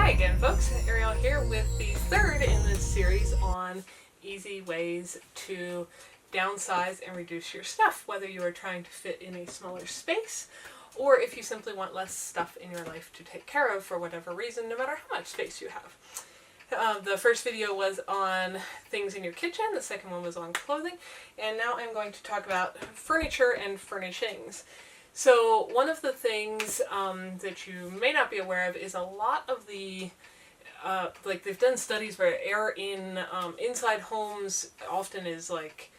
Hi again, folks. Ariel here with the third in this series on easy ways to downsize and reduce your stuff, whether you are trying to fit in a smaller space or if you simply want less stuff in your life to take care of for whatever reason, no matter how much space you have. The first video was on things in your kitchen, the second one was on clothing, and now I'm going to talk about furniture and furnishings. So one of the things that you may not be aware of is a lot of the, like they've done studies where air in inside homes often is like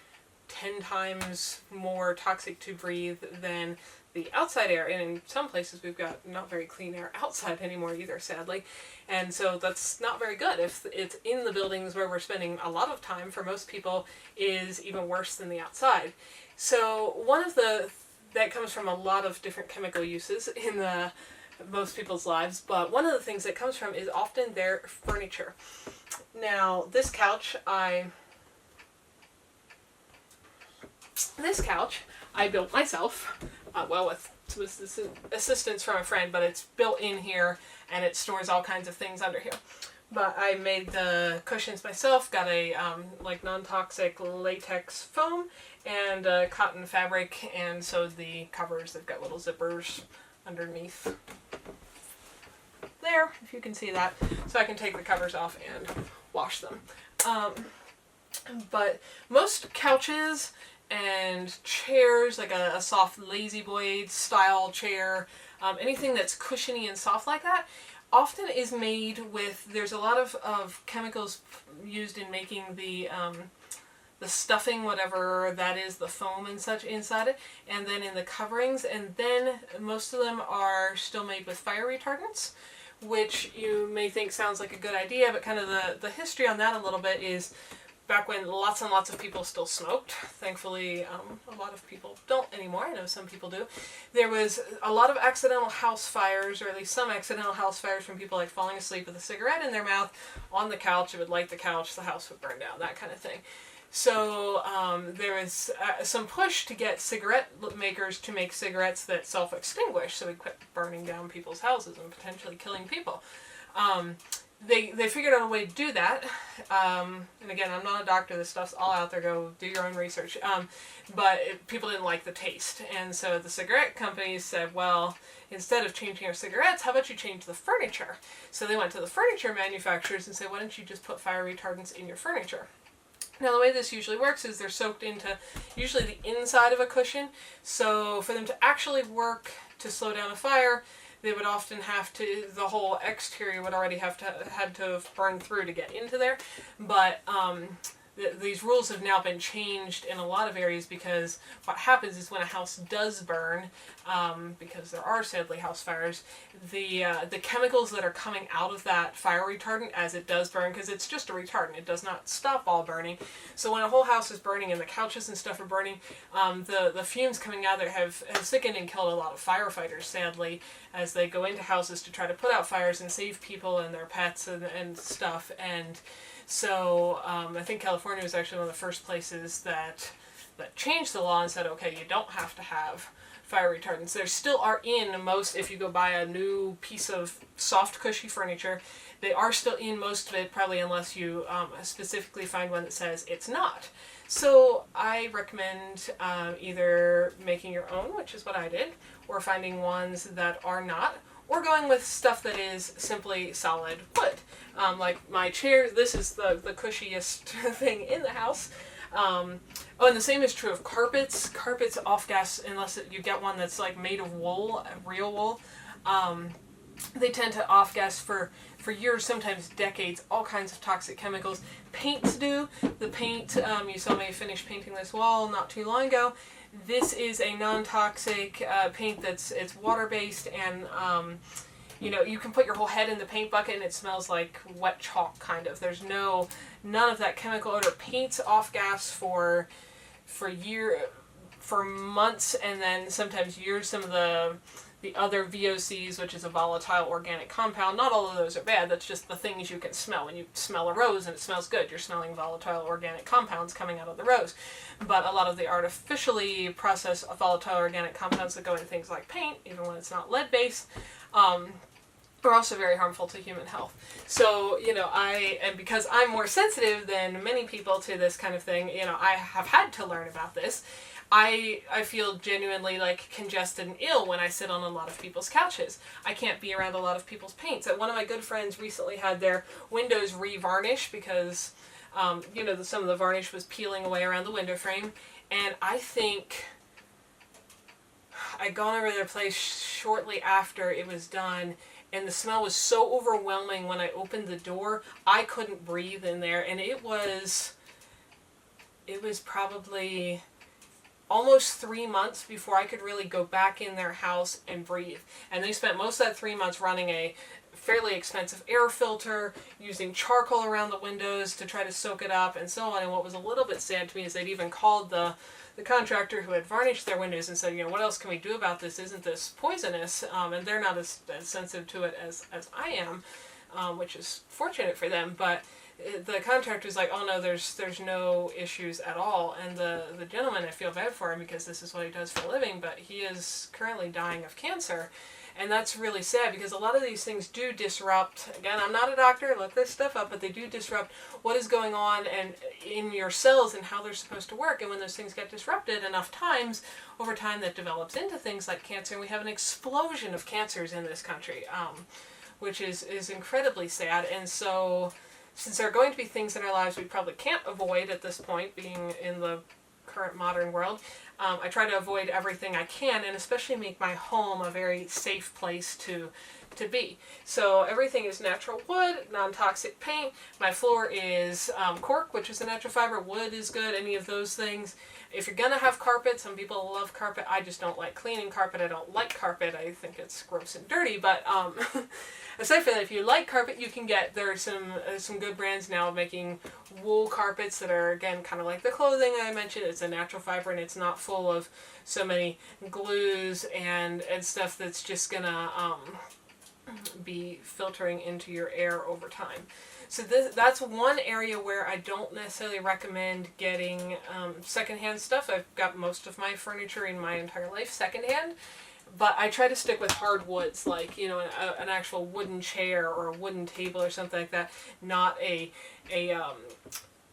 10 times more toxic to breathe than the outside air, and in some places we've got not very clean air outside anymore either, sadly, and so that's not very good. If it's in the buildings where we're spending a lot of time, for most people is even worse than the outside. So one of the that comes from a lot of different chemical uses in most people's lives, but one of the things that comes from is often their furniture. Now, this couch I built myself, well, with some assistance from a friend, but it's built in here and it stores all kinds of things under here. But I made the cushions myself, got a like non-toxic latex foam and cotton fabric, and so the covers, they've got little zippers underneath there, if you can see that, so I can take the covers off and wash them. But most couches and chairs, like a soft lazy boy style chair, anything that's cushiony and soft like that, often is made with, there's a lot of chemicals used in making the stuffing, whatever that is, the foam and such inside it, and then in the coverings, and then most of them are still made with fire retardants, which you may think sounds like a good idea, but kind of the history on that a little bit is back when lots and lots of people still smoked. Thankfully, a lot of people don't anymore. I know some people do. There was a lot of accidental house fires, or at least some accidental house fires from people like falling asleep with a cigarette in their mouth on the couch. It would light the couch, the house would burn down, that kind of thing. So there was some push to get cigarette makers to make cigarettes that self-extinguish, so we quit burning down people's houses and potentially killing people. They figured out a way to do that, and again, I'm not a doctor, this stuff's all out there, go do your own research, but people didn't like the taste, and so the cigarette companies said, well, instead of changing our cigarettes, how about you change the furniture? So they went to the furniture manufacturers and said, why don't you just put fire retardants in your furniture? Now, the way this usually works is they're soaked into usually the inside of a cushion, so for them to actually work to slow down a fire, they would often have to, the whole exterior would already had to have burned through to get into there, but these rules have now been changed in a lot of areas, because what happens is when a house does burn, because there are sadly house fires, the chemicals that are coming out of that fire retardant as it does burn, because it's just a retardant, it does not stop all burning. So when a whole house is burning and the couches and stuff are burning, the fumes coming out there have sickened and killed a lot of firefighters, sadly, as they go into houses to try to put out fires and save people and their pets and stuff. And so I think California was actually one of the first places that changed the law and said, okay, you don't have to have fire retardants. There still are in most, if you go buy a new piece of soft, cushy furniture, they are still in most of it, probably unless you specifically find one that says it's not. So I recommend either making your own, which is what I did, or finding ones that are not, or going with stuff that is simply solid wood. Like my chair, this is the cushiest thing in the house. Oh, and the same is true of carpets. Carpets off-gas, unless you get one that's like made of wool, real wool. They tend to off-gas for years, sometimes decades, all kinds of toxic chemicals. Paints do. The paint, you saw me finish painting this wall not too long ago. This is a non-toxic paint it's water-based, and you know, you can put your whole head in the paint bucket and it smells like wet chalk, kind of. There's none of that chemical odor. Paint's off gas for months, and then sometimes years. Some of the other VOCs, which is a volatile organic compound, not all of those are bad. That's just the things you can smell. When you smell a rose and it smells good, you're smelling volatile organic compounds coming out of the rose. But a lot of the artificially processed volatile organic compounds that go in things like paint, even when it's not lead-based, are also very harmful to human health. So, and because I'm more sensitive than many people to this kind of thing, I have had to learn about this. I feel genuinely like congested and ill when I sit on a lot of people's couches. I can't be around a lot of people's paints. One of my good friends recently had their windows re-varnished because, some of the varnish was peeling away around the window frame. And I think I'd gone over their place shortly after it was done, and the smell was so overwhelming when I opened the door, I couldn't breathe in there. And it was probably almost 3 months before I could really go back in their house and breathe. And they spent most of that 3 months running a fairly expensive air filter, using charcoal around the windows to try to soak it up, and so on. And what was a little bit sad to me is they'd even called the contractor who had varnished their windows and said, what else can we do about this? Isn't this poisonous? And they're not as sensitive to it as I am, which is fortunate for them. But the contractor's like, oh no, there's no issues at all. And the gentleman, I feel bad for him because this is what he does for a living, but he is currently dying of cancer. And that's really sad because a lot of these things do disrupt, again, I'm not a doctor, look this stuff up, but they do disrupt what is going on and in your cells and how they're supposed to work. And when those things get disrupted enough times, over time that develops into things like cancer. And we have an explosion of cancers in this country, which is incredibly sad. And so, since there are going to be things in our lives we probably can't avoid at this point, being in the current modern world, I try to avoid everything I can, and especially make my home a very safe place to be. So everything is natural wood, non-toxic paint. My floor is cork, which is a natural fiber. Wood is good, any of those things. If you're going to have carpet, some people love carpet. I just don't like cleaning carpet. I don't like carpet. I think it's gross and dirty. But aside from that, if you like carpet, you can there are some good brands now making wool carpets that are, again, kind of like the clothing I mentioned. It's a natural fiber, and it's not full of so many glues and stuff that's just going to be filtering into your air over time. So that's one area where I don't necessarily recommend getting secondhand stuff. I've got most of my furniture in my entire life secondhand, but I try to stick with hardwoods, like an actual wooden chair or a wooden table or something like that, not a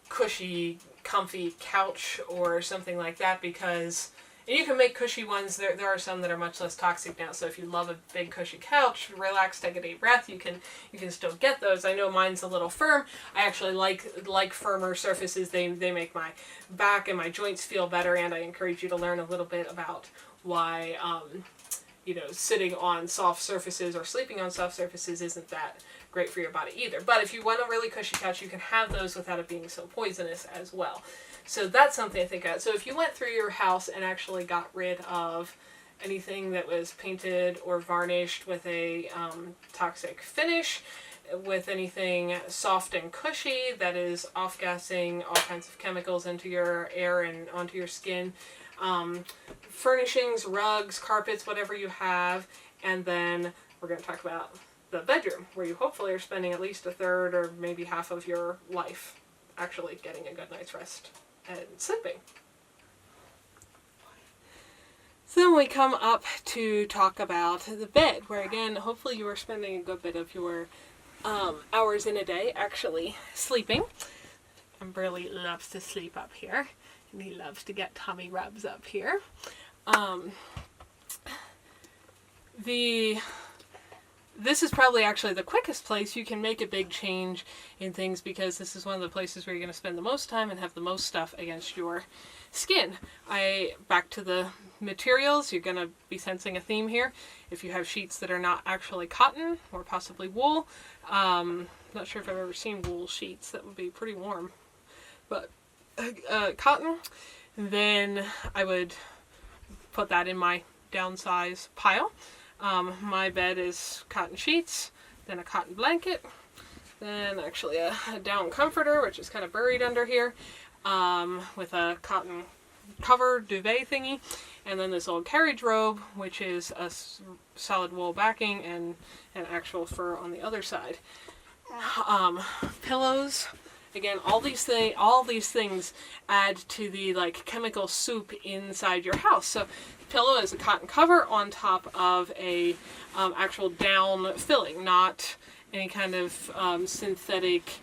cushy, comfy couch or something like that, because. And you can make cushy ones. There are some that are much less toxic now. So if you love a big cushy couch, relax, take a deep breath, you can still get those. I know mine's a little firm. I actually like firmer surfaces. They make my back and my joints feel better. And I encourage you to learn a little bit about why sitting on soft surfaces or sleeping on soft surfaces isn't that great for your body either. But if you want a really cushy couch, you can have those without it being so poisonous as well. So that's something to think about. So if you went through your house and actually got rid of anything that was painted or varnished with a toxic finish, with anything soft and cushy that is off-gassing all kinds of chemicals into your air and onto your skin, furnishings, rugs, carpets, whatever you have, and then we're going to talk about the bedroom, where you hopefully are spending at least a third or maybe half of your life actually getting a good night's rest and sleeping. So then we come up to talk about the bed, where again, hopefully you are spending a good bit of your hours in a day actually sleeping. Umberly loves to sleep up here, and he loves to get tummy rubs up here. This is probably actually the quickest place you can make a big change in things, because this is one of the places where you're going to spend the most time and have the most stuff against your skin. Back to the materials, you're going to be sensing a theme here. If you have sheets that are not actually cotton or possibly wool, not sure if I've ever seen wool sheets, that would be pretty warm, but cotton, then I would put that in my downsize pile. My bed is cotton sheets, then a cotton blanket, then actually a down comforter, which is kind of buried under here, with a cotton cover duvet thingy, and then this old carriage robe, which is a solid wool backing and an actual fur on the other side. Pillows, Again, all these things add to the like chemical soup inside your house. So the pillow is a cotton cover on top of a actual down filling, not any kind of synthetic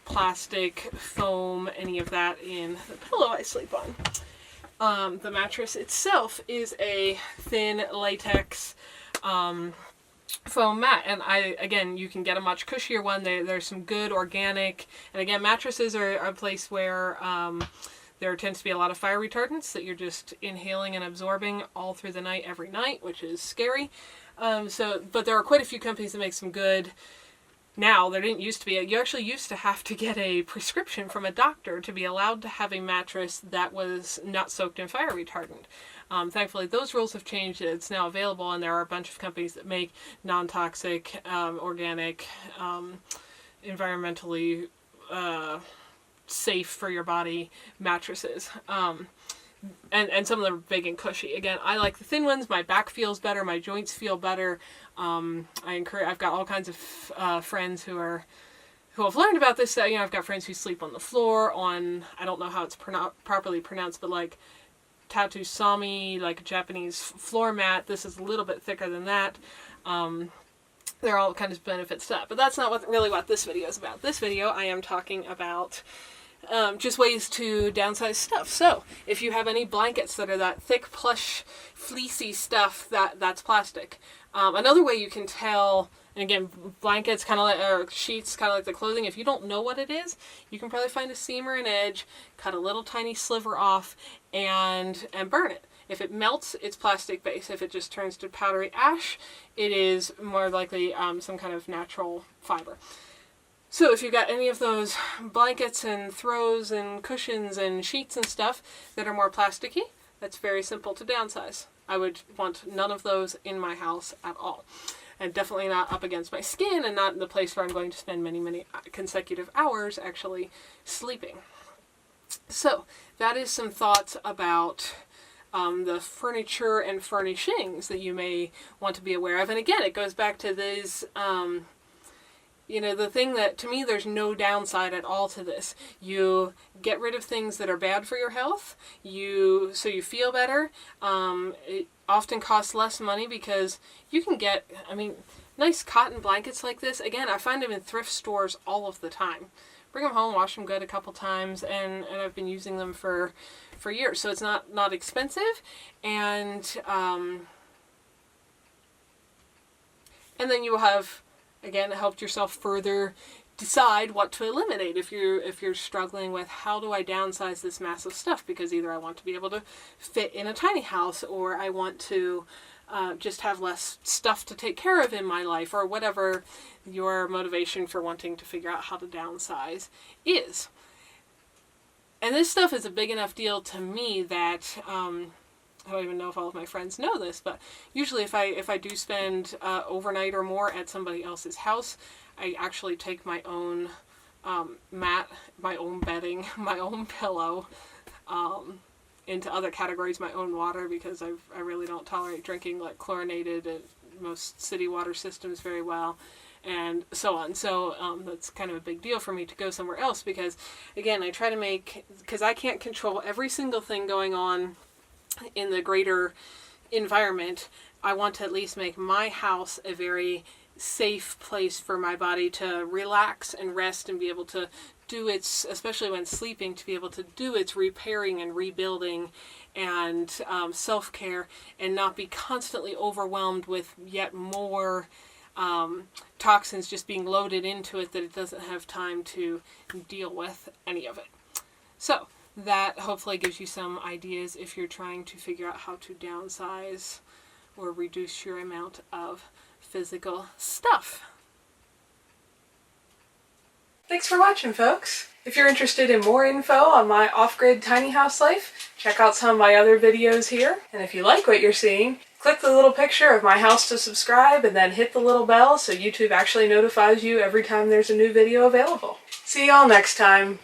plastic, foam, any of that in the pillow I sleep on. The mattress itself is a thin latex foam mat, and again, you can get a much cushier one. There's some good organic, and again, mattresses are a place where there tends to be a lot of fire retardants that you're just inhaling and absorbing all through the night, every night, which is scary. But there are quite a few companies that make some good. Now, there didn't used to be. You actually used to have to get a prescription from a doctor to be allowed to have a mattress that was not soaked in fire retardant. Thankfully, those rules have changed. It's now available, and there are a bunch of companies that make non-toxic, organic, environmentally safe for your body mattresses. And some of them are big and cushy. Again, I like the thin ones. My back feels better. My joints feel better. I've got all kinds of friends who have learned about this. I've got friends who sleep on the floor on, I don't know how it's properly pronounced, but like tatusami, like a Japanese floor mat. This is a little bit thicker than that. There are all kinds of benefits to that, but that's not really what this video is about. This video, I am talking about just ways to downsize stuff. So if you have any blankets that are that thick, plush, fleecy stuff, that's plastic. Another way you can tell, and again, blankets kind of like, or sheets kind of like the clothing, if you don't know what it is, you can probably find a seam or an edge, cut a little tiny sliver off, and burn it. If it melts, it's plastic base. If it just turns to powdery ash, it is more likely some kind of natural fiber. So if you've got any of those blankets and throws and cushions and sheets and stuff that are more plasticky, that's very simple to downsize. I would want none of those in my house at all. And definitely not up against my skin, and not in the place where I'm going to spend many, many consecutive hours actually sleeping. So that is some thoughts about the furniture and furnishings that you may want to be aware of. And again, it goes back to these... the thing that, to me, there's no downside at all to this. You get rid of things that are bad for your health, so you feel better. It often costs less money because you can get, nice cotton blankets like this. Again, I find them in thrift stores all of the time. Bring them home, wash them good a couple times, and I've been using them for years. So it's not expensive, and then you will have, again, helped yourself further decide what to eliminate if you're struggling with how do I downsize this massive stuff, because either I want to be able to fit in a tiny house, or I want to just have less stuff to take care of in my life, or whatever your motivation for wanting to figure out how to downsize is. And this stuff is a big enough deal to me that I don't even know if all of my friends know this, but usually if I do spend overnight or more at somebody else's house, I actually take my own mat, my own bedding, my own pillow, into other categories, my own water, because I really don't tolerate drinking like chlorinated at most city water systems very well, and so on. So that's kind of a big deal for me to go somewhere else, because again, I try to because I can't control every single thing going on in the greater environment. I want to at least make my house a very safe place for my body to relax and rest and be able to do its, especially when sleeping, to be able to do its repairing and rebuilding and self-care, and not be constantly overwhelmed with yet more toxins just being loaded into it that it doesn't have time to deal with any of it. So that hopefully gives you some ideas if you're trying to figure out how to downsize or reduce your amount of physical stuff. Thanks for watching, folks. If you're interested in more info on my off-grid tiny house life, check out some of my other videos here. And if you like what you're seeing, click the little picture of my house to subscribe, and then hit the little bell so YouTube actually notifies you every time there's a new video available. See y'all next time.